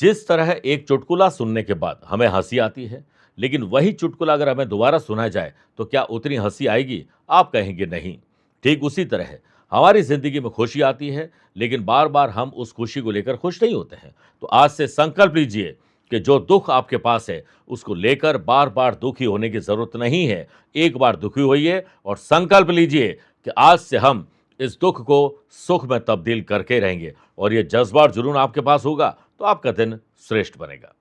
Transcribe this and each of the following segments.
जिस तरह एक चुटकुला सुनने के बाद हमें हंसी आती है, लेकिन वही चुटकुला अगर हमें दोबारा सुना जाए तो क्या उतनी हंसी आएगी? आप कहेंगे नहीं। ठीक उसी तरह है, हमारी जिंदगी में खुशी आती है, लेकिन बार बार हम उस खुशी को लेकर खुश नहीं होते हैं। तो आज से संकल्प लीजिए कि जो दुख आपके पास है उसको लेकर बार बार दुखी होने की जरूरत नहीं है। एक बार दुखी होइए और संकल्प लीजिए कि आज से हम इस दुख को सुख में तब्दील करके रहेंगे, और ये जज्बा और जुनून आपके पास होगा तो आपका दिन श्रेष्ठ बनेगा।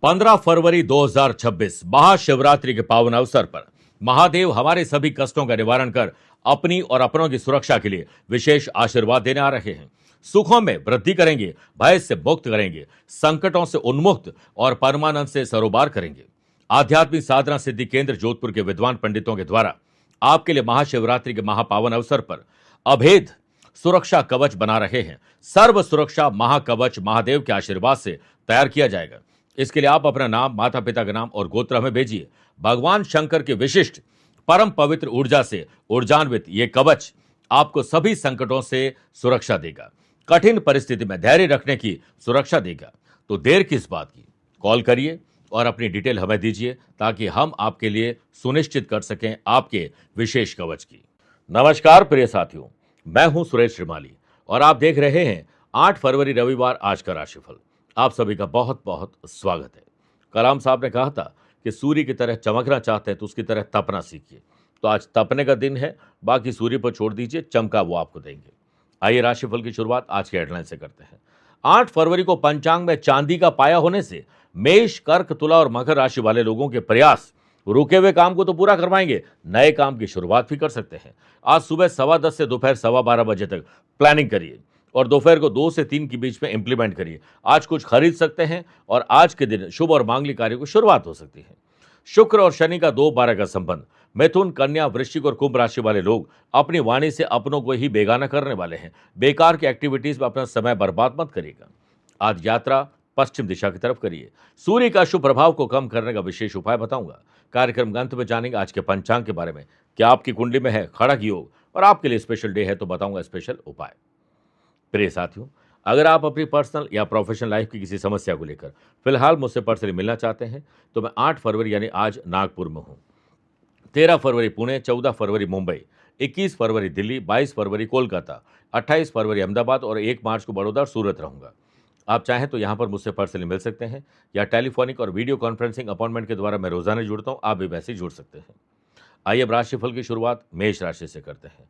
15 फरवरी 2026 महाशिवरात्रि के पावन अवसर पर महादेव हमारे सभी कष्टों का निवारण कर अपनी और अपनों की सुरक्षा के लिए विशेष आशीर्वाद देने आ रहे हैं। सुखों में वृद्धि करेंगे, भय से मुक्त करेंगे, संकटों से उन्मुक्त और परमानंद से सरोबार करेंगे। आध्यात्मिक साधना सिद्धि केंद्र जोधपुर के विद्वान पंडितों के द्वारा आपके लिए महाशिवरात्रि के महापावन अवसर पर अभेद सुरक्षा कवच बना रहे हैं। सर्व सुरक्षा महाकवच महादेव के आशीर्वाद से तैयार किया जाएगा। इसके लिए आप अपना नाम, माता पिता का नाम और गोत्र हमें भेजिए। भगवान शंकर के विशिष्ट परम पवित्र ऊर्जा से ऊर्जान्वित ये कवच आपको सभी संकटों से सुरक्षा देगा, कठिन परिस्थिति में धैर्य रखने की सुरक्षा देगा। तो देर किस बात की, कॉल करिए और अपनी डिटेल हमें दीजिए ताकि हम आपके लिए सुनिश्चित कर सकें आपके विशेष कवच की। नमस्कार प्रिय साथियों, मैं हूं सुरेश श्रीमाली और आप देख रहे हैं 8 फरवरी रविवार आज का राशिफल। आप सभी का बहुत बहुत स्वागत है। कलाम साहब ने कहा था कि सूर्य की तरह चमकना चाहते हैं तो उसकी तरह तपना सीखिए। तो आज तपने का दिन है, बाकी सूर्य पर छोड़ दीजिए, चमका वो आपको देंगे। आइए राशिफल की शुरुआत आज के हेडलाइन से करते हैं। 8 फरवरी को पंचांग में चांदी का पाया होने से मेष, कर्क, तुला और मकर राशि वाले लोगों के प्रयास रुके हुए काम को तो पूरा करवाएंगे, नए काम की शुरुआत भी कर सकते हैं। आज सुबह 10:15 से दोपहर 12:15 बजे तक प्लानिंग करिए और दोपहर को 2 से 3 के बीच में इंप्लीमेंट करिए। आज कुछ खरीद सकते हैं और आज के दिन शुभ और मांगलिक कार्यों की शुरुआत हो सकती है। शुक्र और शनि का 2-12 का संबंध। मिथुन, कन्या, वृश्चिक और कुंभ राशि वाले लोग अपनी वाणी से अपनों को ही बेगाना करने वाले हैं। बेकार की एक्टिविटीज में अपना समय बर्बाद मत करिएगा। आज यात्रा पश्चिम दिशा की तरफ करिए। सूर्य का शुभ प्रभाव को कम करने का विशेष उपाय बताऊंगा। कार्यक्रम के अंत में जानेंगे आज के पंचांग के बारे में। क्या आपकी कुंडली में है खड़क योग और आपके लिए स्पेशल डे है तो बताऊंगा स्पेशल उपाय। प्रिय साथियों, अगर आप अपनी पर्सनल या प्रोफेशनल लाइफ की किसी समस्या को लेकर फिलहाल मुझसे पर्सनली मिलना चाहते हैं तो मैं 8 फरवरी यानी आज नागपुर में हूं। 13 फरवरी पुणे, 14 फरवरी मुंबई, 21 फरवरी दिल्ली, 22 फरवरी कोलकाता, 28 फरवरी अहमदाबाद और 1 मार्च को बड़ौदा और सूरत रहूंगा। आप चाहें तो यहां पर मुझसे पर्सनली मिल सकते हैं या टेलीफोनिक और वीडियो कॉन्फ्रेंसिंग अपॉइंटमेंट के द्वारा मैं रोजाना जुड़ता हूं, आप भी वैसे ही जुड़ सकते हैं। आइए अब राशिफल की शुरुआत मेष राशि से करते हैं।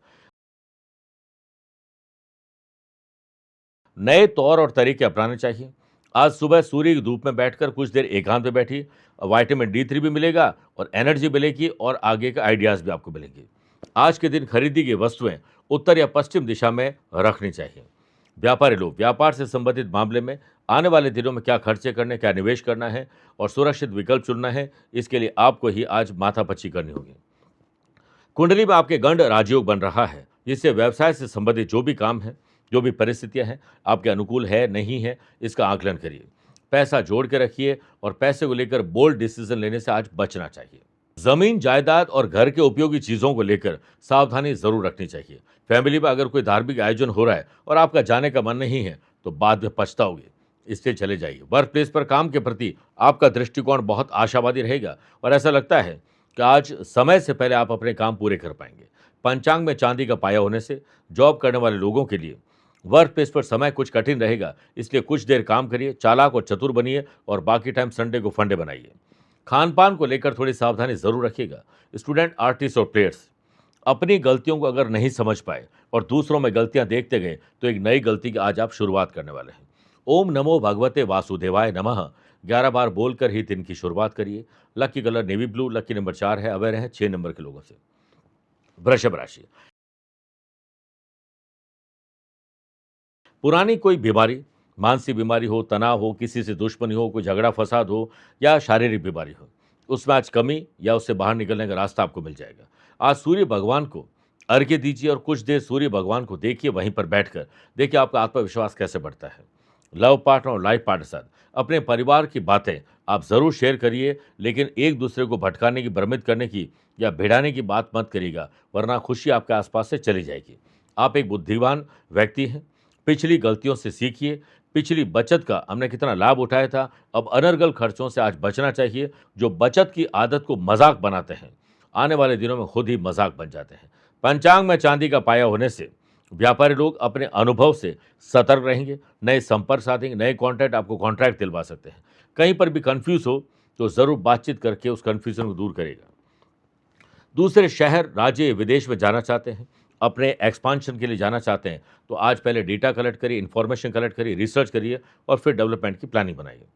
नए तौर और तरीके अपनाने चाहिए। आज सुबह सूर्य की धूप में बैठकर कुछ देर एकांत में बैठिए, विटामिन D3 भी मिलेगा और एनर्जी मिलेगी और आगे के आइडियाज भी आपको मिलेंगे। आज के दिन खरीदी की वस्तुएं उत्तर या पश्चिम दिशा में रखनी चाहिए। व्यापारी लोग व्यापार से संबंधित मामले में आने वाले दिनों में क्या खर्चे करने, क्या निवेश करना है और सुरक्षित विकल्प चुनना है, इसके लिए आपको ही आज माथापच्ची करनी होगी। कुंडली में आपके गंड राजयोग बन रहा है, जिससे व्यवसाय से संबंधित जो भी काम है, जो भी परिस्थितियां हैं, आपके अनुकूल है नहीं है, इसका आकलन करिए। पैसा जोड़ के रखिए और पैसे को लेकर बोल्ड डिसीजन लेने से आज बचना चाहिए। जमीन, जायदाद और घर के उपयोगी चीजों को लेकर सावधानी जरूर रखनी चाहिए। फैमिली में अगर कोई धार्मिक आयोजन हो रहा है और आपका जाने का मन नहीं है तो बाद में पछताओगे, इसलिए चले जाइए। वर्क प्लेस पर काम के प्रति आपका दृष्टिकोण बहुत आशावादी रहेगा और ऐसा लगता है कि आज समय से पहले आप अपने काम पूरे कर पाएंगे। पंचांग में चांदी का पाया होने से जॉब करने वाले लोगों के लिए वर्क प्लेस पर समय कुछ कठिन रहेगा, इसलिए कुछ देर काम करिए, चालाक और चतुर बनिए और बाकी टाइम संडे को फंडे बनाइए। खान पान को लेकर थोड़ी सावधानी जरूर रखिएगा। स्टूडेंट, आर्टिस्ट और प्लेयर्स अपनी गलतियों को अगर नहीं समझ पाए और दूसरों में गलतियां देखते गए तो एक नई गलती की आज आप शुरुआत करने वाले हैं। ओम नमो भगवते वासुदेवाय नमः 11 बार बोलकर ही दिन की शुरुआत करिए। Lucky colour navy blue, lucky number 4 है। अवेयर है 6 नंबर के लोगों से। वृषभ राशि, पुरानी कोई बीमारी, मानसिक बीमारी हो, तनाव हो, किसी से दुश्मनी हो, कोई झगड़ा फसाद हो या शारीरिक बीमारी हो, उसमें आज कमी या उससे बाहर निकलने का रास्ता आपको मिल जाएगा। आज सूर्य भगवान को अर्घ्य दीजिए और कुछ देर सूर्य भगवान को देखिए, वहीं पर बैठकर देखिए आपका आत्मविश्वास कैसे बढ़ता है। लव पार्टनर और लाइफ पार्टनर साथ अपने परिवार की बातें आप जरूर शेयर करिए, लेकिन एक दूसरे को भटकाने की, भ्रमित करने की या भिड़ाने की बात मत करिएगा, वरना खुशी आपके आसपास से चली जाएगी। आप एक बुद्धिमान व्यक्ति हैं। पिछली गलतियों से सीखिए। पिछली बचत का हमने कितना लाभ उठाया था, अब अनर्गल खर्चों से आज बचना चाहिए। जो बचत की आदत को मजाक बनाते हैं, आने वाले दिनों में खुद ही मजाक बन जाते हैं। पंचांग में चांदी का पाया होने से व्यापारी लोग अपने अनुभव से सतर्क रहेंगे, नए संपर्क साधेंगे, नए कॉन्ट्रैक्ट आपको कॉन्ट्रैक्ट दिलवा सकते हैं। कहीं पर भी कंफ्यूज हो तो ज़रूर बातचीत करके उस कन्फ्यूजन को दूर करेगा। दूसरे शहर, राज्य, विदेश में जाना चाहते हैं, अपने एक्सपांशन के लिए जाना चाहते हैं, तो आज पहले डेटा कलेक्ट करिए, इन्फॉर्मेशन कलेक्ट करिए, रिसर्च करिए और फिर डेवलपमेंट की प्लानिंग बनाइए।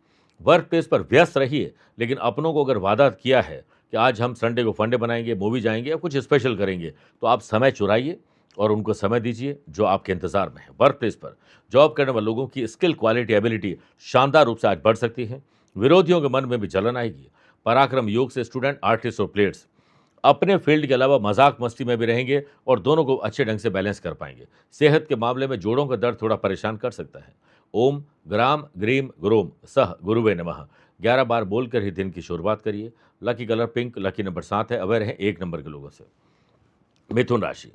वर्क प्लेस पर व्यस्त रहिए, लेकिन अपनों को अगर वादा किया है कि आज हम संडे को फंडे बनाएंगे, मूवी जाएंगे या कुछ स्पेशल करेंगे, तो आप समय चुराइए और उनको समय दीजिए जो आपके इंतजार में है। वर्क प्लेस पर जॉब करने वाले लोगों की स्किल, क्वालिटी, एबिलिटी शानदार रूप से आज बढ़ सकती है। विरोधियों के मन में भी जलन आएगी। पराक्रम योग से स्टूडेंट, आर्टिस्ट और प्लेयर्स अपने फील्ड के अलावा मजाक मस्ती में भी रहेंगे और दोनों को अच्छे ढंग से बैलेंस कर पाएंगे। सेहत के मामले में जोड़ों का दर्द थोड़ा परेशान कर सकता है। ओम ग्राम ग्रीम गुरोम सह गुरुवे नमः 11 बार बोलकर ही दिन की शुरुआत करिए। Lucky colour pink, lucky number 7 है। अवेयर है 1 नंबर के लोगों से। मिथुन राशि,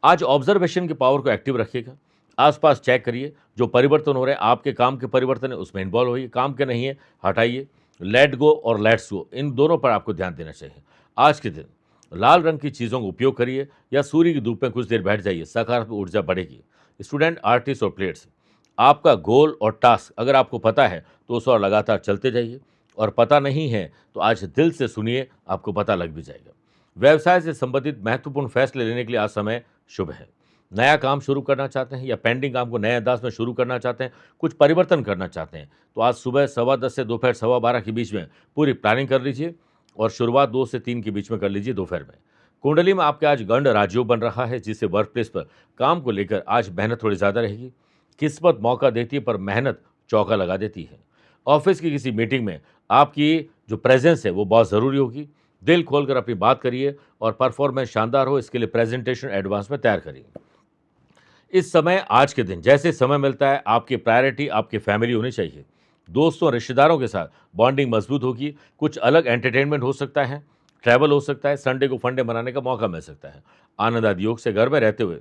आज ऑब्जर्वेशन की पावर को एक्टिव रखिएगा। आसपास चेक करिए, जो परिवर्तन हो रहे हैं आपके काम के परिवर्तन है उसमें इन्वॉल्व होइए, काम के नहीं है हटाइए। लेट गो और लेट्स गो, इन दोनों पर आपको ध्यान देना चाहिए। आज के दिन लाल रंग की चीज़ों का उपयोग करिए या सूर्य की धूप में कुछ देर बैठ जाइए, सकारात्मक ऊर्जा बढ़ेगी। स्टूडेंट, आर्टिस्ट और प्लेयर्स, आपका गोल और टास्क अगर आपको पता है तो उस और लगातार चलते जाइए, और पता नहीं है तो आज दिल से सुनिए, आपको पता लग भी जाएगा। व्यवसाय से संबंधित महत्वपूर्ण फैसले लेने के लिए आज समय शुभ है। नया काम शुरू करना चाहते हैं या पेंडिंग काम को नए अंदाज में शुरू करना चाहते हैं, कुछ परिवर्तन करना चाहते हैं, तो आज सुबह 10:15 से दोपहर 12:15 के बीच में पूरी प्लानिंग कर लीजिए और शुरुआत 2 से 3 के बीच में कर लीजिए दोपहर में। कुंडली में आपके आज गंड राजयोग बन रहा है, जिससे वर्क प्लेस पर काम को लेकर आज मेहनत थोड़ी ज़्यादा रहेगी। किस्मत मौका देती है पर मेहनत चौका लगा देती है। ऑफिस की किसी मीटिंग में आपकी जो प्रेजेंस है वो बहुत ज़रूरी होगी। दिल खोलकर अपनी बात करिए और परफॉर्मेंस शानदार हो, इसके लिए प्रेजेंटेशन एडवांस में तैयार करिए। इस समय, आज के दिन जैसे समय मिलता है, आपकी प्रायोरिटी आपकी फैमिली होनी चाहिए। दोस्तों, रिश्तेदारों के साथ बॉन्डिंग मजबूत होगी। कुछ अलग एंटरटेनमेंट हो सकता है, ट्रैवल हो सकता है, संडे को फंडे मनाने का मौका मिल सकता है। आनंद आदि योग से घर में रहते हुए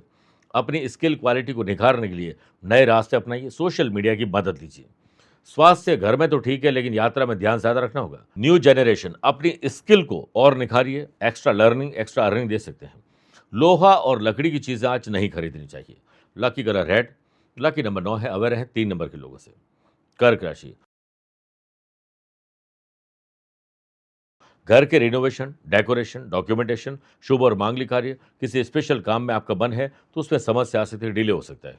अपनी स्किल क्वालिटी को निखारने के लिए नए रास्ते अपनाइए, सोशल मीडिया की मदद लीजिए। स्वास्थ्य घर में तो ठीक है, लेकिन यात्रा में ध्यान ज्यादा रखना होगा। न्यू जनरेशन, अपनी स्किल को और निखारिए, एक्स्ट्रा लर्निंग, एक्स्ट्रा अर्निंग दे सकते हैं। लोहा और लकड़ी की चीजें आज नहीं खरीदनी चाहिए। Lucky colour red, lucky number 9 है। अवेयर है 3 नंबर के लोगों से। कर्क राशि, घर के रिनोवेशन, डेकोरेशन, डॉक्यूमेंटेशन, शुभ और मांगलिक कार्य, किसी स्पेशल काम में आपका मन है तो उसमें समस्या आ सकती है, डिले हो सकता है।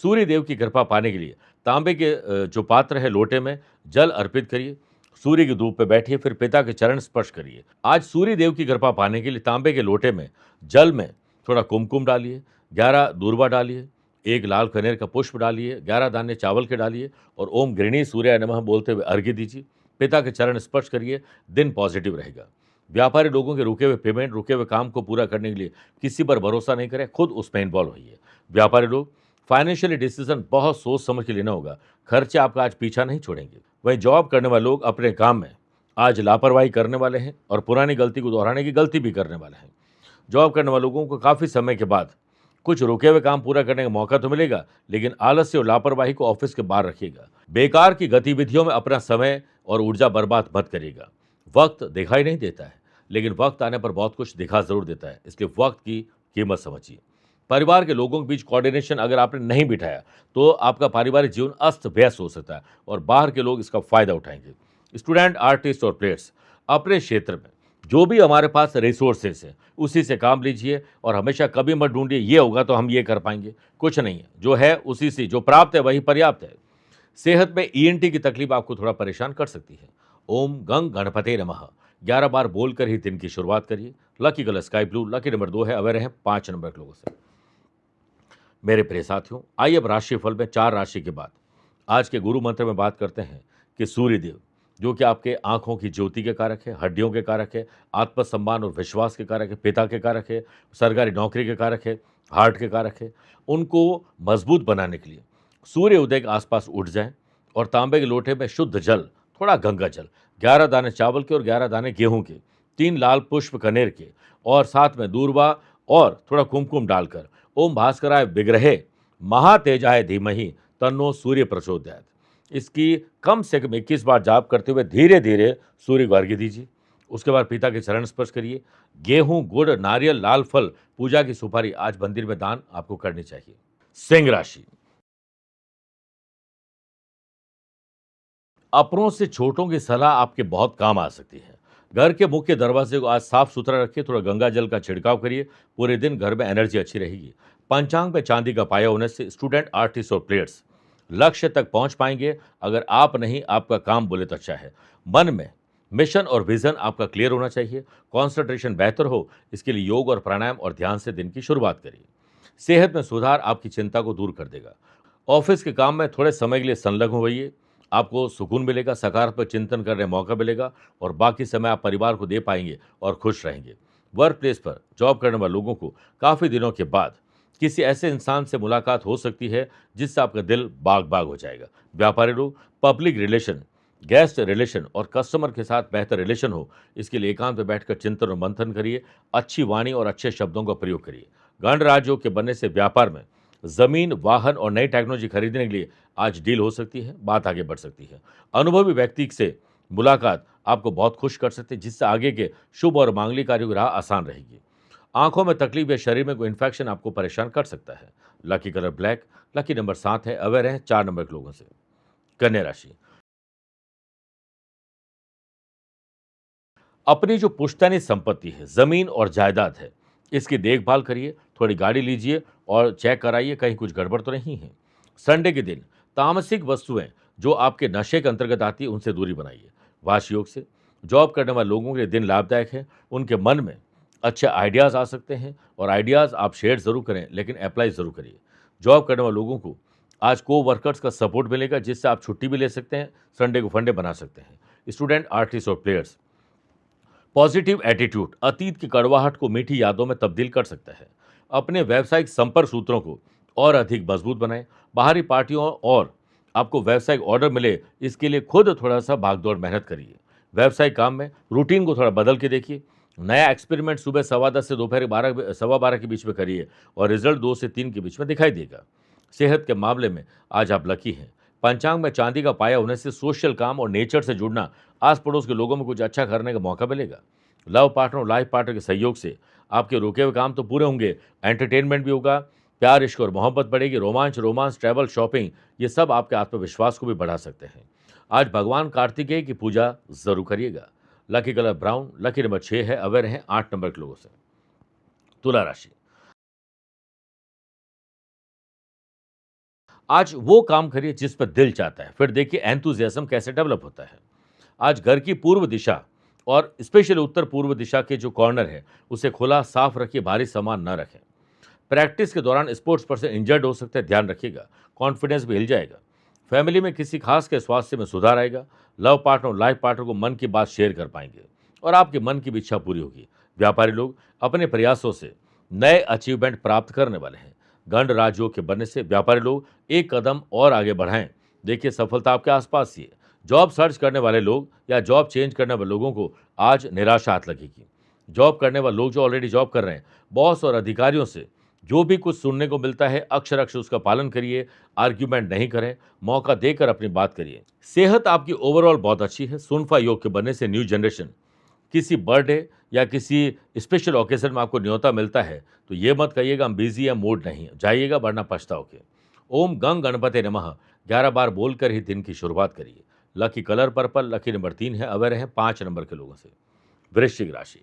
सूर्य देव की कृपा पाने के लिए तांबे के जो पात्र है, लोटे में जल अर्पित करिए। सूर्य की धूप पे बैठिए, फिर पिता के चरण स्पर्श करिए। आज सूर्य देव की कृपा पाने के लिए तांबे के लोटे में जल में थोड़ा कुमकुम डालिए, 11 दूर्वा डालिए, 1 लाल कनेर का पुष्प डालिए, 11 दाने चावल के डालिए और ओम गृणी सूर्याय नमः बोलते हुए अर्घ्य दीजिए। पिता के चरण स्पर्श करिए, दिन पॉजिटिव रहेगा। व्यापारी लोगों के रुके हुए पेमेंट, रुके हुए काम को पूरा करने के लिए किसी पर भरोसा नहीं करें, खुद उसमें इन्वॉल्व होइए। व्यापारी लोग, फाइनेंशियली डिसीजन बहुत सोच समझ के लेना होगा, खर्चे आपका आज पीछा नहीं छोड़ेंगे। वहीं जॉब करने वाले लोग अपने काम में आज लापरवाही करने वाले हैं और पुरानी गलती को दोहराने की गलती भी करने वाले हैं। जॉब करने वाले लोगों को काफ़ी समय के बाद कुछ रुके हुए काम पूरा करने का मौका तो मिलेगा, लेकिन आलस्य और लापरवाही को ऑफिस के बाहर रखिएगा। बेकार की गतिविधियों में अपना समय और ऊर्जा बर्बाद मत करिएगा। वक्त दिखाई नहीं देता है, लेकिन वक्त आने पर बहुत कुछ दिखा जरूर देता है, इसलिए वक्त की कीमत समझिए। परिवार के लोगों के बीच कोऑर्डिनेशन अगर आपने नहीं बिठाया तो आपका पारिवारिक जीवन अस्त व्यस्त हो सकता है और बाहर के लोग इसका फायदा उठाएंगे। स्टूडेंट, आर्टिस्ट और प्लेयर्स, अपने क्षेत्र में जो भी हमारे पास रिसोर्सेस है उसी से काम लीजिए और हमेशा कभी मत ढूंढिए ये होगा तो हम ये कर पाएंगे, कुछ नहीं है। जो है उसी से, जो प्राप्त है वही पर्याप्त है। सेहत में ईएनटी की तकलीफ आपको थोड़ा परेशान कर सकती है। ओम गंग गणपते नमः 11 बार बोलकर ही दिन की शुरुआत करिए। Lucky colour sky blue, lucky number 2 है। अवेयर है 5 नंबर के लोगों से। मेरे प्रिय साथियों, आइए अब राशिफल में 4 राशि के बाद आज के गुरु मंत्र में बात करते हैं कि सूर्यदेव, जो कि आपके आंखों की ज्योति के कारक है, हड्डियों के कारक है, आत्मसम्मान और विश्वास के कारक है, पिता के कारक है, सरकारी नौकरी के कारक है, हार्ट के कारक है, उनको मजबूत बनाने के लिए सूर्य उदय के आसपास उठ जाएं और तांबे के लोटे में शुद्ध जल, थोड़ा गंगा जल, 11 दाने चावल के और 11 दाने गेहूं के 3 लाल पुष्प कनेर के और साथ में दूर्वा और थोड़ा कुमकुम डालकर ओम भास्कराय विग्रहे महातेजाय धीमहि तन्नो सूर्य प्रचोदयात, इसकी कम से कम 21 बार जाप करते हुए धीरे धीरे सूर्य को अर्घ्य दीजिए। उसके बाद पिता के चरण स्पर्श करिए। गेहूं, गुड़, नारियल, लाल फल, पूजा की सुपारी आज मंदिर में दान आपको करनी चाहिए। सिंह राशि, अपनों से छोटों की सलाह आपके बहुत काम आ सकती है। घर के मुख्य दरवाजे को आज साफ सुथरा रखिए, थोड़ा गंगा जल का छिड़काव करिए। पूरे दिन घर में एनर्जी अच्छी रहेगी। पंचांग में चांदी का पाया होने से स्टूडेंट, आर्टिस्ट और प्लेयर्स लक्ष्य तक पहुंच पाएंगे। अगर आप नहीं, आपका काम बोले तो अच्छा है। मन में मिशन और विजन आपका क्लियर होना चाहिए। कॉन्सेंट्रेशन बेहतर हो, इसके लिए योग और प्राणायाम और ध्यान से दिन की शुरुआत करिए। सेहत में सुधार आपकी चिंता को दूर कर देगा। ऑफिस के काम में थोड़े समय के लिए संलग्न होइए, आपको सुकून मिलेगा, सकारात्मक चिंतन करने का मौका मिलेगा और बाकी समय आप परिवार को दे पाएंगे और खुश रहेंगे। वर्क प्लेस पर जॉब करने वाले लोगों को काफ़ी दिनों के बाद किसी ऐसे इंसान से मुलाकात हो सकती है जिससे आपका दिल बाग बाग हो जाएगा। व्यापारी लोग पब्लिक रिलेशन, गेस्ट रिलेशन और कस्टमर के साथ बेहतर रिलेशन हो, इसके लिए एकांत में बैठकर चिंतन और मंथन करिए। अच्छी वाणी और अच्छे शब्दों का प्रयोग करिए। गण राज्यों के बनने से व्यापार में जमीन, वाहन और नई टेक्नोलॉजी खरीदने के लिए आज डील हो सकती है, बात आगे बढ़ सकती है। अनुभवी व्यक्ति से मुलाकात आपको बहुत खुश कर सकती है, जिससे आगे के शुभ और मांगलिक कार्यों की राह आसान रहेगी। आंखों में तकलीफ या शरीर में कोई इन्फेक्शन आपको परेशान कर सकता है। Lucky colour black, lucky number 7 है। अवेयर हैं 4 नंबर के लोगों से। कन्या राशि, अपनी जो पुश्तैनी संपत्ति है, जमीन और जायदाद है, इसकी देखभाल करिए। थोड़ी गाड़ी लीजिए और चेक कराइए कहीं कुछ गड़बड़ तो नहीं है। संडे के दिन तामसिक वस्तुएं जो आपके नशे के अंतर्गत आती है, उनसे दूरी बनाइए। वाश योग से जॉब करने वाले लोगों के लिए दिन लाभदायक है। उनके मन में अच्छे आइडियाज़ आ सकते हैं और आइडियाज़ आप शेयर ज़रूर करें, लेकिन अप्लाई ज़रूर करिए। जॉब करने वाले लोगों को आज को वर्कर्स का सपोर्ट मिलेगा, जिससे आप छुट्टी भी ले सकते हैं, संडे को फंडे बना सकते हैं। स्टूडेंट, आर्टिस्ट और प्लेयर्स, पॉजिटिव एटीट्यूड अतीत की कड़वाहट को मीठी यादों में तब्दील कर सकता है। अपने व्यावसायिक संपर्क सूत्रों को और अधिक मजबूत बनाएं। बाहरी पार्टियों और आपको व्यावसायिक ऑर्डर मिले, इसके लिए खुद थोड़ा सा भागदौड़ मेहनत करिए। व्यावसायिक काम में रूटीन को थोड़ा बदल के देखिए। नया एक्सपेरिमेंट सुबह 10:15 से दोपहर 12 के बीच में करिए और रिजल्ट 2 से 3 के बीच में दिखाई देगा। सेहत के मामले में आज आप लकी हैं। पंचांग में चांदी का पाया होने से सोशल काम और नेचर से जुड़ना, आस पड़ोस के लोगों में कुछ अच्छा करने का मौका मिलेगा। लव पार्टनर और लाइफ पार्टनर के सहयोग से आपके रुके हुए काम तो पूरे होंगे, एंटरटेनमेंट भी होगा, प्यार, इश्क और मोहब्बत बढ़ेगी। रोमांस, ट्रैवल, शॉपिंग, ये सब आपके आत्मविश्वास को भी बढ़ा सकते हैं। आज भगवान कार्तिकेय की पूजा जरूर करिएगा। Lucky colour brown, lucky number 6 है। अवेयर हैं 8 नंबर के लोगों से। तुला राशि, आज वो काम करिए जिस पर दिल चाहता है, फिर देखिए एंथुजियाज्म कैसे डेवलप होता है। आज घर की पूर्व दिशा और स्पेशली उत्तर पूर्व दिशा के जो कॉर्नर है, उसे खुला साफ रखिए, भारी सामान न रखें। प्रैक्टिस के दौरान स्पोर्ट्स पर्सन इंजर्ड हो सकते हैं, ध्यान रखिएगा। कॉन्फिडेंस भी हिल जाएगा। फैमिली में किसी खास के स्वास्थ्य में सुधार आएगा। लव पार्टनर और लाइफ पार्टनर को मन की बात शेयर कर पाएंगे और आपके मन की भी इच्छा पूरी होगी। व्यापारी लोग अपने प्रयासों से नए अचीवमेंट प्राप्त करने वाले हैं। गंड राजयोग के बनने से व्यापारी लोग एक कदम और आगे बढ़ाएं। देखिए सफलता आपके आसपास ही है। जॉब सर्च करने वाले लोग या जॉब चेंज करने वाले लोगों को आज निराशा हाथ लगेगी। जॉब करने वाले लोग जो ऑलरेडी जॉब कर रहे हैं, बॉस और अधिकारियों से जो भी कुछ सुनने को मिलता है, अक्षर अक्षर उसका पालन करिए। आर्ग्यूमेंट नहीं करें, मौका देकर अपनी बात करिए। सेहत आपकी ओवरऑल बहुत अच्छी है। सुनफा योग के बनने से न्यू जनरेशन किसी बर्थडे या किसी स्पेशल ओकेजन में आपको न्योता मिलता है तो ये मत कहिएगा हम बिजी या मूड नहीं है, जाइएगा वरना पछताओगे। ओम गंग गणपति नमः 11 बार बोलकर ही दिन की शुरुआत करिए। Lucky colour purple, lucky number 3 है। अवेयर हैं 5 नंबर के लोगों से। वृश्चिक राशि,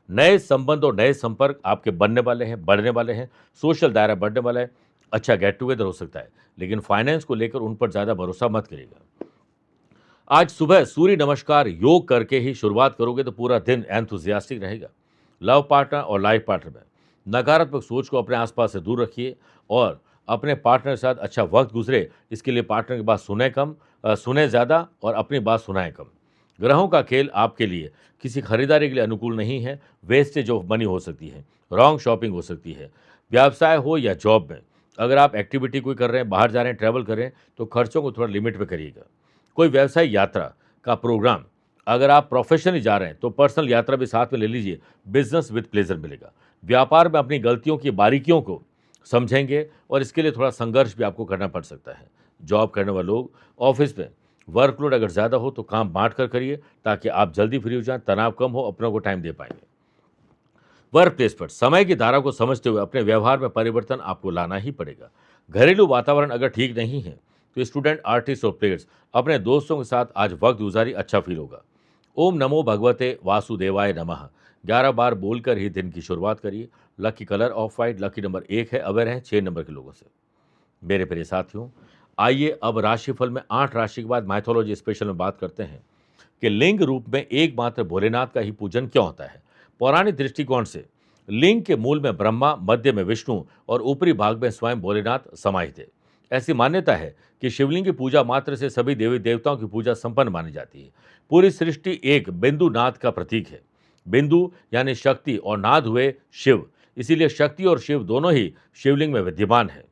नए संबंध और नए संपर्क आपके बनने वाले हैं, बढ़ने वाले हैं। सोशल दायरा बढ़ने वाला है। अच्छा गेट टुगेदर हो सकता है, लेकिन फाइनेंस को लेकर उन पर ज़्यादा भरोसा मत करिएगा। आज सुबह सूर्य नमस्कार योग करके ही शुरुआत करोगे तो पूरा दिन एंथुजियास्टिक रहेगा। लव पार्टनर और लाइफ पार्टनर में नकारात्मक सोच को अपने आसपास से दूर रखिए और अपने पार्टनर के साथ अच्छा वक्त गुजरे, इसके लिए पार्टनर की बात सुने ज़्यादा और अपनी बात सुनाएं कम। ग्रहों का खेल आपके लिए किसी खरीदारी के लिए अनुकूल नहीं है। वेस्टेज ऑफ मनी हो सकती है, रॉन्ग शॉपिंग हो सकती है। व्यवसाय हो या जॉब में अगर आप एक्टिविटी कोई कर रहे हैं, बाहर जा रहे हैं, ट्रैवल कर रहे हैं, तो खर्चों को थोड़ा लिमिट में करिएगा। कोई व्यवसायिक यात्रा का प्रोग्राम। अगर आप प्रोफेशनली जा रहे हैं तो पर्सनल यात्रा भी साथ में ले लीजिए, बिजनेस विद प्लेजर मिलेगा। व्यापार में अपनी गलतियों की बारीकियों को समझेंगे और इसके लिए थोड़ा संघर्ष भी आपको करना पड़ सकता है। जॉब करने वाले लोग ऑफिस में वर्कलोड अगर ज़्यादा हो तो काम बांट कर करिए ताकि आप जल्दी फ्री हो जाएं, तनाव कम हो, अपनों को टाइम दे पाएंगे। वर्क प्लेस पर समय की धारा को समझते हुए अपने व्यवहार में परिवर्तन आपको लाना ही पड़ेगा। घरेलू वातावरण अगर ठीक नहीं है तो स्टूडेंट, आर्टिस्ट और प्लेयर्स अपने दोस्तों के साथ आज वक्त गुजारी अच्छा फील होगा। ओम नमो भगवते वासुदेवाय नमः 11 बार बोलकर ही दिन की शुरुआत करिए। Lucky colour of white, lucky number 1 है, अवेयर हैं 6 नंबर के लोगों से। मेरे प्रिय साथियों, आइए अब राशिफल में 8 राशि के बाद माइथोलॉजी स्पेशल में बात करते हैं कि लिंग रूप में एकमात्र भोलेनाथ का ही पूजन क्यों होता है। पौराणिक दृष्टिकोण से लिंग के मूल में ब्रह्मा, मध्य में विष्णु और ऊपरी भाग में स्वयं भोलेनाथ समाहित है। ऐसी मान्यता है कि शिवलिंग की पूजा मात्र से सभी देवी देवताओं की पूजा संपन्न मानी जाती है। पूरी सृष्टि एक बिंदु नाद का प्रतीक है। बिंदु यानी शक्ति और नाद हुए शिव, इसीलिए शक्ति और शिव दोनों ही शिवलिंग में विद्यमान है।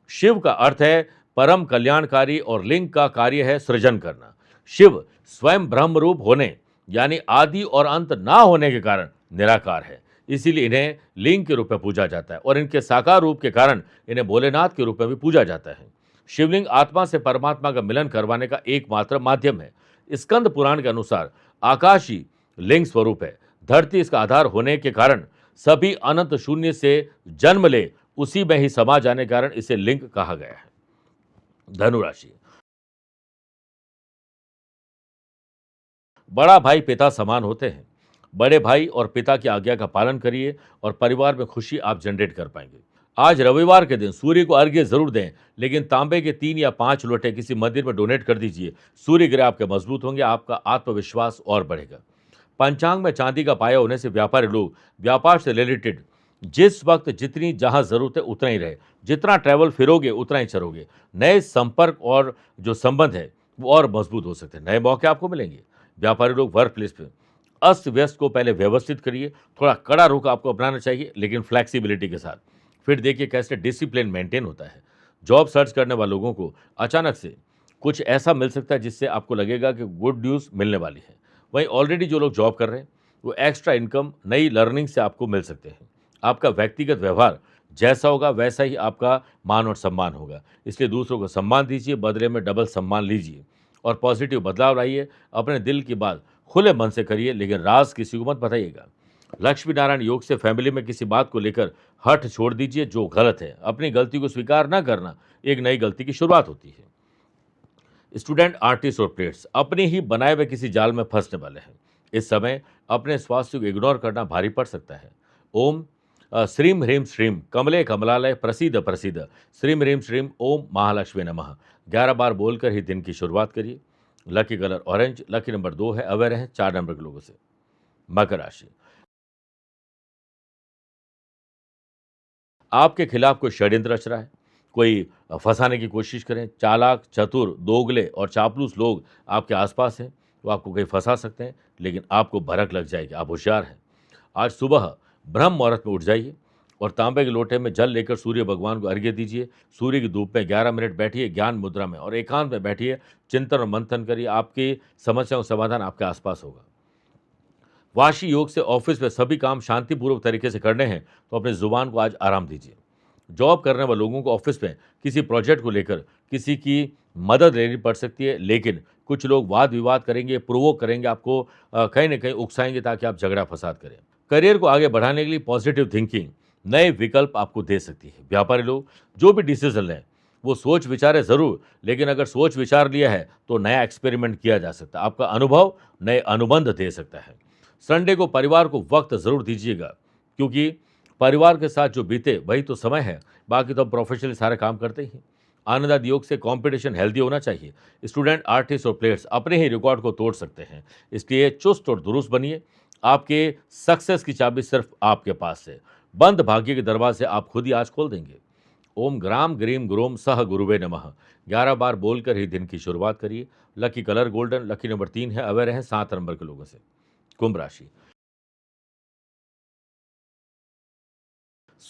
शिव का अर्थ है परम कल्याणकारी और लिंग का कार्य है सृजन करना। शिव स्वयं ब्रह्म रूप होने यानी आदि और अंत ना होने के कारण निराकार है, इसीलिए इन्हें लिंग के रूप में पूजा जाता है और इनके साकार रूप के कारण इन्हें भोलेनाथ के रूप में भी पूजा जाता है। शिवलिंग आत्मा से परमात्मा का मिलन करवाने का एकमात्र माध्यम है। स्कंद पुराण के अनुसार आकाश ही लिंग स्वरूप है। धरती इसका आधार होने के कारण सभी अनंत शून्य से जन्म ले उसी में ही समा जाने के कारण इसे लिंग कहा गया है। धनु राशि, बड़ा भाई पिता समान होते हैं। बड़े भाई और पिता की आज्ञा का पालन करिए और परिवार में खुशी आप जनरेट कर पाएंगे। आज रविवार के दिन सूर्य को अर्घ्य जरूर दें, लेकिन तांबे के 3 या 5 लोटे किसी मंदिर में डोनेट कर दीजिए। सूर्य ग्रह आपके मजबूत होंगे, आपका आत्मविश्वास और बढ़ेगा। पंचांग में चांदी का पाया होने से व्यापारी लोग व्यापार से रिलेटेड जिस वक्त जितनी जहां जरूरत है उतना ही रहे। जितना ट्रैवल फिरोगे उतना ही चरोगे। नए संपर्क और जो संबंध है वो और मजबूत हो सकते हैं। नए मौके आपको मिलेंगे। व्यापारी लोग वर्क प्लेस पे अस्त व्यस्त को पहले व्यवस्थित करिए। थोड़ा कड़ा रुख आपको अपनाना चाहिए, लेकिन फ्लैक्सिबिलिटी के साथ। फिर देखिए कैसे डिसिप्लिन मेंटेन होता है। जॉब सर्च करने वाले लोगों को अचानक से कुछ ऐसा मिल सकता है जिससे आपको लगेगा कि गुड न्यूज़ मिलने वाली है। वहीं ऑलरेडी जो लोग जॉब कर रहे हैं वो एक्स्ट्रा इनकम नई लर्निंग से आपको मिल सकते हैं। आपका व्यक्तिगत व्यवहार जैसा होगा वैसा ही आपका मान और सम्मान होगा, इसलिए दूसरों को सम्मान दीजिए, बदले में डबल सम्मान लीजिए और पॉजिटिव बदलाव लाइए। अपने दिल की बात खुले मन से करिए, लेकिन राज किसी को मत बताइएगा। लक्ष्मी नारायण योग से फैमिली में किसी बात को लेकर हट छोड़ दीजिए जो गलत है। अपनी गलती को स्वीकार न करना एक नई गलती की शुरुआत होती है। स्टूडेंट, आर्टिस्ट और प्लेयर्स अपने ही बनाए हुए किसी जाल में फंसने वाले हैं। इस समय अपने स्वास्थ्य को इग्नोर करना भारी पड़ सकता है। ओम श्रीम ह्रीम श्रीम कमले कमलालय प्रसिद्ध प्रसिद्ध श्रीम ह्रीम श्रीम ओम महालक्ष्मी नमः 11 बार बोलकर ही दिन की शुरुआत करिए। Lucky colour orange, lucky number 2 है, अवेयर हैं 4 नंबर के लोगों से। मकर राशि, आपके खिलाफ कोई षड्यंत्र रच रहा है, कोई फंसाने की कोशिश करें। चालाक, चतुर, दोगले और चापलूस लोग आपके आसपास हैं। वो आपको कहीं फंसा सकते हैं, लेकिन आपको भनक लग जाएगी। आप होशियार हैं। आज सुबह ब्रह्म मुहूर्त में उठ जाइए और तांबे के लोटे में जल लेकर सूर्य भगवान को अर्घ्य दीजिए। सूर्य की धूप में 11 मिनट बैठिए ज्ञान मुद्रा में और एकांत में बैठिए, चिंतन और मंथन करिए। आपकी समस्याओं का समाधान आपके आसपास होगा। वाशी योग से ऑफिस में सभी काम शांतिपूर्वक तरीके से करने हैं तो अपनी जुबान को आज आराम दीजिए। जॉब करने वाले लोगों को ऑफिस में किसी प्रोजेक्ट को लेकर किसी की मदद लेनी पड़ सकती है, लेकिन कुछ लोग वाद विवाद करेंगे, प्रोवोक करेंगे, आपको कहीं ना कहीं उकसाएंगे ताकि आप झगड़ा फसाद करें। करियर को आगे बढ़ाने के लिए पॉजिटिव थिंकिंग नए विकल्प आपको दे सकती है। व्यापारी लोग जो भी डिसीजन लें वो सोच विचारे जरूर, लेकिन अगर सोच विचार लिया है तो नया एक्सपेरिमेंट किया जा सकता है। आपका अनुभव नए अनुबंध दे सकता है। संडे को परिवार को वक्त जरूर दीजिएगा, क्योंकि परिवार के साथ जो बीते वही तो समय है। बाकी तो हम प्रोफेशनली सारे काम करते ही हैं। आनंदाद योग से कंपटीशन हेल्दी होना चाहिए। स्टूडेंट, आर्टिस्ट और प्लेयर्स अपने ही रिकॉर्ड को तोड़ सकते हैं, इसलिए चुस्त और दुरुस्त बनिए। आपके सक्सेस की चाबी सिर्फ आपके पास है। बंद भाग्य के दरवाजे आप खुद ही आज खोल देंगे। ओम ग्राम ग्रीम गुरोम सह गुरुवे नमः 11 बार बोलकर ही दिन की शुरुआत करिए। Lucky colour golden, lucky number 3 है, अवेयर हैं 7 नंबर के लोगों से। कुंभ राशि,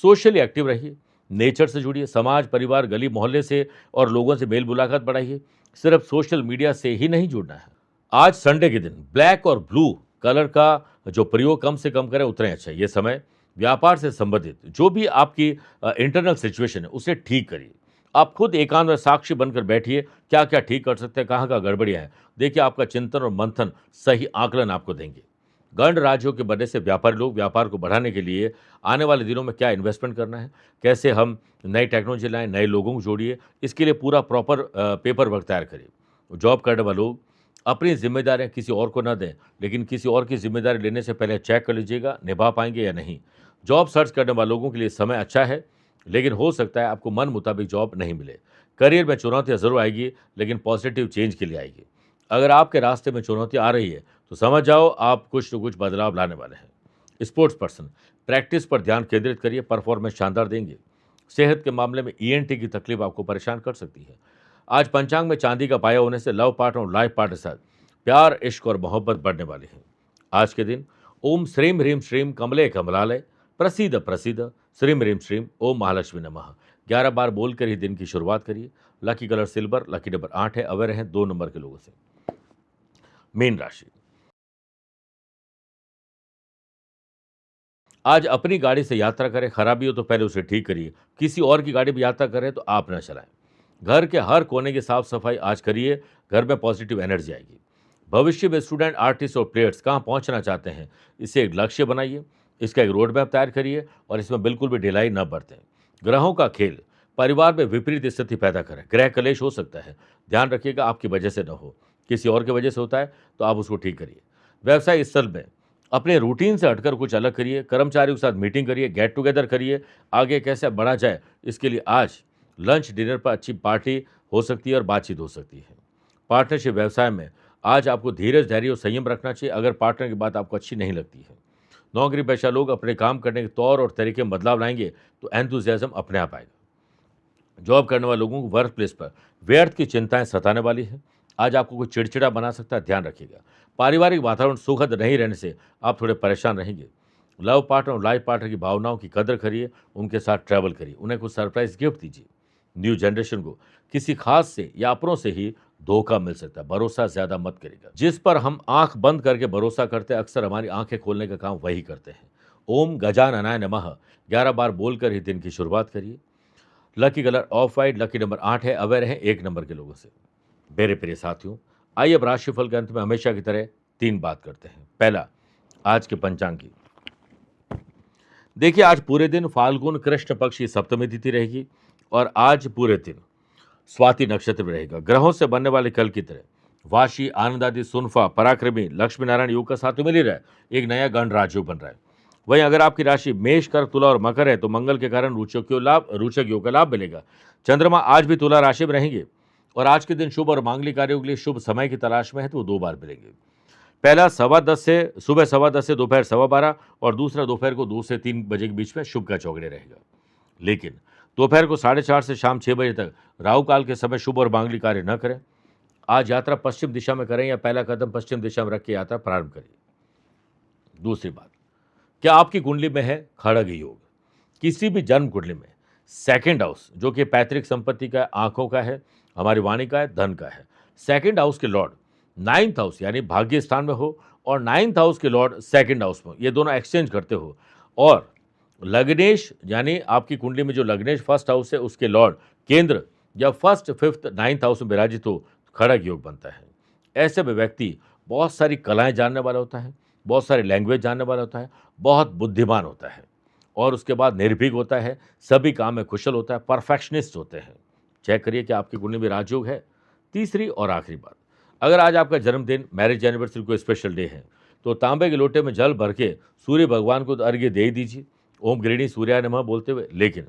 सोशली एक्टिव रहिए, नेचर से जुड़िए, समाज, परिवार, गली मोहल्ले से और लोगों से मेल मुलाकात बढ़ाइए। सिर्फ सोशल मीडिया से ही नहीं जुड़ना है। आज संडे के दिन ब्लैक और ब्लू कलर का जो प्रयोग कम से कम करें उतना ही अच्छा है। ये समय व्यापार से संबंधित जो भी आपकी इंटरनल सिचुएशन है उसे ठीक करिए। आप खुद एकांत में साक्षी बनकर बैठिए, क्या क्या ठीक कर सकते हैं, कहाँ गड़बड़ियाँ हैं। देखिए आपका चिंतन और मंथन सही आकलन आपको देंगे। गण राज्यों के बनने से व्यापारी लोग व्यापार को बढ़ाने के लिए आने वाले दिनों में क्या इन्वेस्टमेंट करना है, कैसे हम नई टेक्नोलॉजी लाएं, नए लोगों को जोड़िए, इसके लिए पूरा प्रॉपर पेपर वर्क तैयार करिए। जॉब करने वाले लोग अपनी जिम्मेदारियां किसी और को ना दें, लेकिन किसी और की जिम्मेदारी लेने से पहले चेक कर लीजिएगा निभा पाएंगे या नहीं। जॉब सर्च करने वाले लोगों के लिए समय अच्छा है, लेकिन हो सकता है आपको मन मुताबिक जॉब नहीं मिले। करियर में चुनौतियां जरूर आएगी, लेकिन पॉजिटिव चेंज के लिए आएगी। अगर आपके रास्ते में चुनौती आ रही है तो समझ जाओ आप कुछ न कुछ बदलाव लाने वाले हैं। स्पोर्ट्स पर्सन, प्रैक्टिस पर ध्यान केंद्रित करिए, परफॉर्मेंस शानदार देंगे। सेहत के मामले में ईएनटी की तकलीफ आपको परेशान कर सकती है। आज पंचांग में चांदी का पाया होने से लव पार्टनर और लाइफ पार्टनर के साथ प्यार, इश्क और मोहब्बत बढ़ने वाली है। आज के दिन ओम श्रीम ह्रीम श्रीम कमले कमलालय प्रसीद प्रसीद श्रीम ह्रीम श्रीम ओम महालक्ष्मी नमः 11 बार बोलकर ही दिन की शुरुआत करिए। Lucky colour silver, lucky number 8 है। अवेयर हैं 2 नंबर के लोगों से। मीन राशि, आज अपनी गाड़ी से यात्रा करें, खराबी हो तो पहले उसे ठीक करिए। किसी और की गाड़ी में यात्रा करें तो आप न चलाएं। घर के हर कोने की साफ सफाई आज करिए, घर में पॉजिटिव एनर्जी आएगी। भविष्य में स्टूडेंट, आर्टिस्ट और प्लेयर्स कहाँ पहुंचना चाहते हैं, इसे एक लक्ष्य बनाइए, इसका एक रोड मैप तैयार करिए और इसमें बिल्कुल भी ढिलाई न बरतें। ग्रहों का खेल परिवार में विपरीत स्थिति पैदा करें, ग्रह कलेश हो सकता है, ध्यान रखिएगा आपकी वजह से न हो, किसी और की वजह से होता है तो आप उसको ठीक करिए। व्यवसाय स्थल में अपने रूटीन से हटकर कुछ अलग करिए, कर्मचारियों के साथ मीटिंग करिए, गेट टुगेदर करिए, आगे कैसे बढ़ा जाए इसके लिए आज लंच डिनर पर अच्छी पार्टी हो सकती है और बातचीत हो सकती है। पार्टनरशिप व्यवसाय में आज आपको धीरज, धैर्य और संयम रखना चाहिए अगर पार्टनर की बात आपको अच्छी नहीं लगती है। नौकरी पेशा लोग अपने काम करने के तौर और तरीके में बदलाव लाएंगे तो एंथुजियाज्म अपने आप आएगा। जॉब करने वाले लोगों को वर्क प्लेस पर व्यर्थ की चिंताएं सताने वाली है। आज आपको कोई चिड़चिड़ा बना सकता है, ध्यान रखिएगा। पारिवारिक वातावरण सुखद नहीं रहने से आप थोड़े परेशान रहेंगे। लव पार्टनर और लाइफ पार्टनर की भावनाओं की कदर करिए, उनके साथ ट्रैवल करिए, उन्हें कुछ सरप्राइज गिफ्ट दीजिए। न्यू जनरेशन को किसी खास से या अपनों से ही धोखा मिल सकता है, भरोसा ज्यादा मत करेगा। जिस पर हम आंख बंद करके भरोसा करते हैं अक्सर हमारी आंखें खोलने का काम वही करते हैं। ओम गजाननाय नमः 11 बार बोलकर ही दिन की शुरुआत करिए। Lucky colour of white, lucky number 8 है। अवेयर है 1 नंबर के लोगों से। मेरे प्रिय साथियों, आइए अब राशिफल के अंत में हमेशा की तरह 3 बात करते हैं। पहला, आज के पंचांग की। देखिए आज पूरे दिन फाल्गुन कृष्ण पक्ष की सप्तमी तिथि रहेगी और आज पूरे दिन स्वाति नक्षत्र में रहेगा। ग्रहों से बनने वाले कल की तरह वाशी, आनंदादि, सुनफा, पराक्रमी, लक्ष्मी नारायण योग का साथ मिल ही रहा है। एक नया गण राजयोग बन रहा है। वहीं अगर आपकी राशि मेष, कर्क, तुला और मकर है तो मंगल के कारण रोचक योग का लाभ मिलेगा। चंद्रमा आज भी तुला राशि में रहेंगे और आज के दिन शुभ और मांगलिक कार्यों के लिए शुभ समय की तलाश में है तो वो 2 बार मिलेंगे। पहला सुबह 10:15 से दोपहर 12:15 और दूसरा दोपहर को 2 से 3 बजे के बीच में शुभ का चौगड़े रहेगा। लेकिन दोपहर को 4:30 से शाम 6 बजे तक राहु काल के समय शुभ और मांगलिक कार्य न करें। आज यात्रा पश्चिम दिशा में करें या पहला कदम पश्चिम दिशा में रख के यात्रा प्रारंभ करिए। दूसरी बात, क्या आपकी कुंडली में है खड़ग योग? किसी भी जन्म कुंडली में सेकंड हाउस जो कि पैतृक संपत्ति का है, आंखों का है, हमारी वाणी का है, धन का है, सेकंड हाउस के लॉर्ड 9th हाउस यानी भाग्य स्थान में हो और 9th हाउस के लॉर्ड सेकंड हाउस में हो, ये दोनों एक्सचेंज करते हो और लग्नेश यानी आपकी कुंडली में जो लग्नेश फर्स्ट हाउस है उसके लॉर्ड केंद्र या फर्स्ट, फिफ्थ, 9th हाउस में विराजित हो खड़ग योग बनता है। ऐसे में व्यक्ति बहुत सारी कलाएं जानने वाला होता है, बहुत सारी लैंग्वेज जानने वाला होता है, बहुत बुद्धिमान होता है और उसके बाद निर्भीक होता है, सभी काम में कुशल होता है, परफेक्शनिस्ट होते हैं। चेक करिए कि आपकी कुंडली में राजयोग है। तीसरी और आखिरी बात, अगर आज आपका जन्मदिन, मैरिज एनिवर्सरी कोई स्पेशल डे है तो तांबे के लोटे में जल भर के सूर्य भगवान को अर्घ्य दे दीजिए, ओम गृहिणी सूर्याय नमः बोलते हुए। लेकिन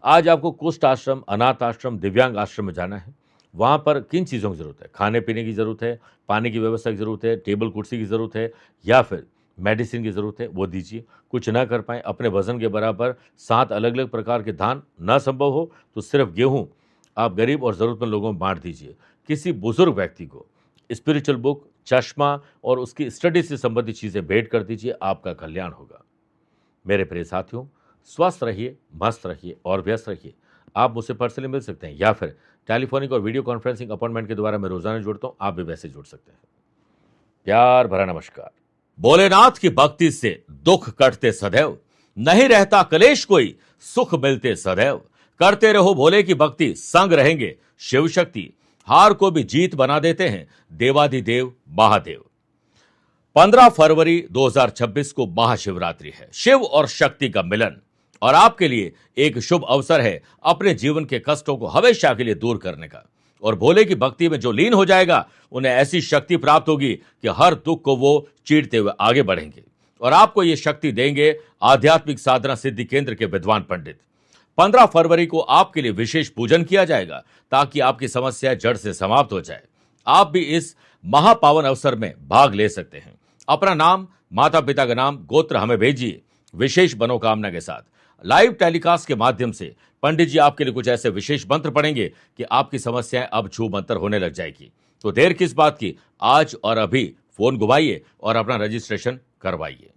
आज आपको कुष्ठ आश्रम, अनाथ आश्रम, दिव्यांग आश्रम में जाना है। वहाँ पर किन चीज़ों की ज़रूरत है? खाने पीने की ज़रूरत है, पानी की व्यवस्था की ज़रूरत है, टेबल कुर्सी की ज़रूरत है या फिर मेडिसिन की ज़रूरत है, वो दीजिए। कुछ ना कर पाएँ, अपने वजन के बराबर 7 अलग अलग प्रकार के दान ना संभव हो तो सिर्फ गेहूँ आप गरीब और ज़रूरतमंद लोगों में बांट दीजिए। किसी बुजुर्ग व्यक्ति को स्पिरिचुअल बुक, चश्मा और उसकी स्टडी से संबंधित चीज़ें भेंट कर दीजिए, आपका कल्याण होगा। मेरे प्रिय साथियों, स्वस्थ रहिए, मस्त रहिए और व्यस्त रहिए। आप मुझसे पर्सनली मिल सकते हैं या फिर टेलीफोनिक और वीडियो कॉन्फ्रेंसिंग अपॉइंटमेंट के द्वारा मैं रोजाना जुड़ता हूं, आप भी वैसे जुड़ सकते हैं। प्यार भरा नमस्कार। भोलेनाथ की भक्ति से दुख कटते सदैव, नहीं रहता कलेश कोई, सुख मिलते सदैव। करते रहो भोले की भक्ति, संग रहेंगे शिव शक्ति। हार को भी जीत बना देते हैं देवाधिदेव महादेव। 15 फरवरी 2026 को महाशिवरात्रि है, शिव और शक्ति का मिलन, और आपके लिए एक शुभ अवसर है अपने जीवन के कष्टों को हमेशा के लिए दूर करने का। और भोले की भक्ति में जो लीन हो जाएगा, उन्हें ऐसी शक्ति प्राप्त होगी कि हर दुख को वो चीरते हुए आगे बढ़ेंगे। और आपको ये शक्ति देंगे आध्यात्मिक साधना सिद्धि केंद्र के विद्वान पंडित। 15 फरवरी को आपके लिए विशेष पूजन किया जाएगा ताकि आपकी समस्या जड़ से समाप्त हो जाए। आप भी इस महापावन अवसर में भाग ले सकते हैं। अपना नाम, माता पिता का नाम, गोत्र हमें भेजिए विशेष मनोकामना के साथ। लाइव टेलीकास्ट के माध्यम से पंडित जी आपके लिए कुछ ऐसे विशेष मंत्र पढ़ेंगे कि आपकी समस्याएं अब छू मंतर होने लग जाएगी। तो देर किस बात की, आज और अभी फोन घुमाइए और अपना रजिस्ट्रेशन करवाइए।